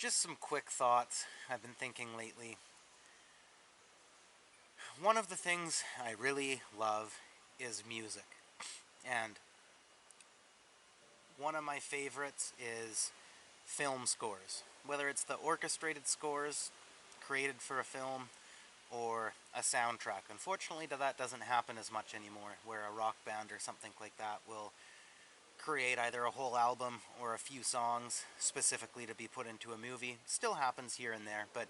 Just some quick thoughts I've been thinking lately. One of the things I really love is music. And one of my favorites is film scores. Whether it's the orchestrated scores created for a film or a soundtrack. Unfortunately, that doesn't happen as much anymore, where a rock band or something like that will create either a whole album or a few songs specifically to be put into a movie. Still happens here and there, but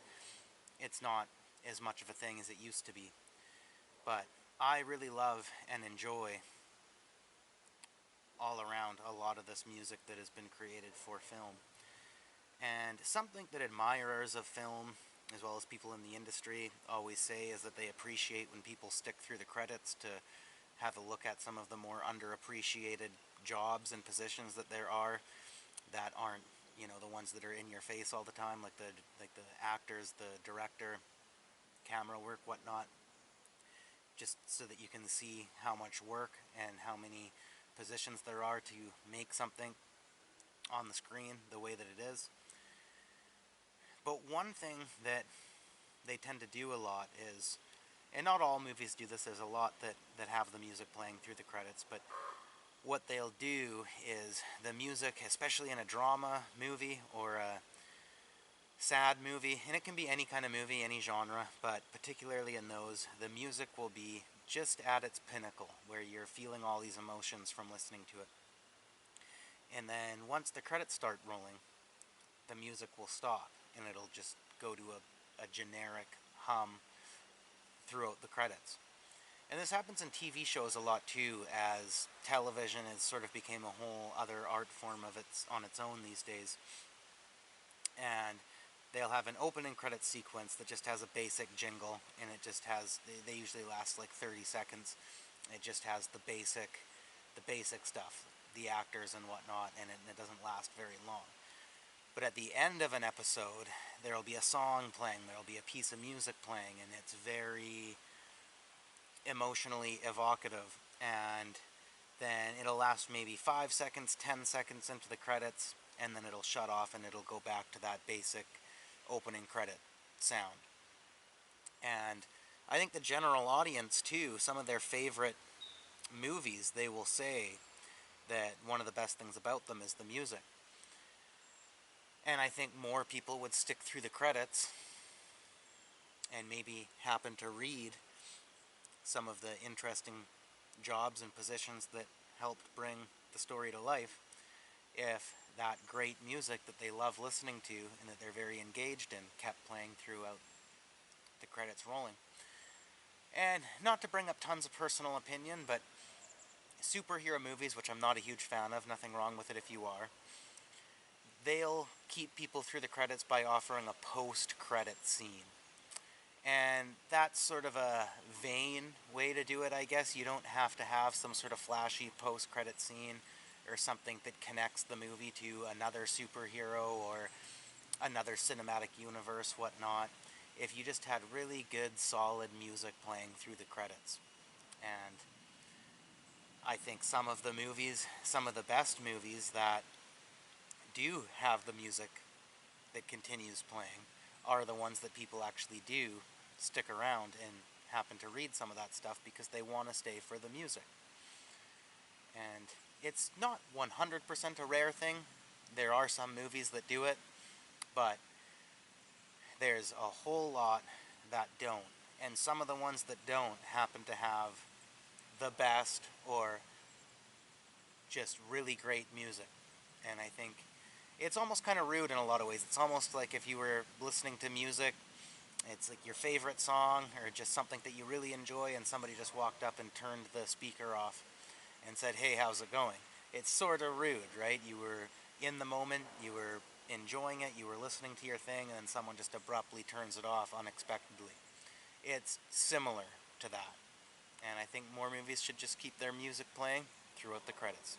it's not as much of a thing as it used to be. But I really love and enjoy all around a lot of this music that has been created for film. And something that admirers of film, as well as people in the industry, always say is that they appreciate when people stick through the credits to have a look at some of the more underappreciated jobs and positions that there are that aren't, the ones that are in your face all the time, like the actors, the director, camera work, whatnot, just so that you can see how much work and how many positions there are to make something on the screen the way that it is. But one thing that they tend to do a lot is, and not all movies do this, there's a lot that have the music playing through the credits, but what they'll do is the music, especially in a drama movie or a sad movie, and it can be any kind of movie, any genre, but particularly in those, the music will be just at its pinnacle, where you're feeling all these emotions from listening to it. And then once the credits start rolling, the music will stop, and it'll just go to a generic hum throughout the credits. And this happens in TV shows a lot too, as television has sort of became a whole other art form on its own these days. And they'll have an opening credit sequence that just has a basic jingle, and it just has, they usually last like 30 seconds. It just has the basic stuff, the actors and whatnot, and it doesn't last very long. But at the end of an episode, there will be a song playing, there will be a piece of music playing, and it's very emotionally evocative. And then it'll last maybe 5 seconds, 10 seconds into the credits, and then it'll shut off and it'll go back to that basic opening credit sound. And I think the general audience too, some of their favorite movies, they will say that one of the best things about them is the music. And I think more people would stick through the credits and maybe happen to read some of the interesting jobs and positions that helped bring the story to life if that great music that they love listening to and that they're very engaged in kept playing throughout the credits rolling. And not to bring up tons of personal opinion, but superhero movies, which I'm not a huge fan of, nothing wrong with it if you are, they'll keep people through the credits by offering a post-credit scene. And that's sort of a vain way to do it, I guess. You don't have to have some sort of flashy post-credit scene or something that connects the movie to another superhero or another cinematic universe, whatnot, if you just had really good, solid music playing through the credits. And I think some of the movies, some of the best movies that do have the music that continues playing are the ones that people actually do stick around and happen to read some of that stuff because they want to stay for the music. And it's not 100% a rare thing. There are some movies that do it, but there's a whole lot that don't. And some of the ones that don't happen to have the best or just really great music. And I think it's almost kind of rude in a lot of ways. It's almost like if you were listening to music, it's like your favorite song or just something that you really enjoy, and somebody just walked up and turned the speaker off and said, "Hey, how's it going?" It's sort of rude, right? You were in the moment, you were enjoying it, you were listening to your thing, and then someone just abruptly turns it off unexpectedly. It's similar to that. And I think more movies should just keep their music playing throughout the credits.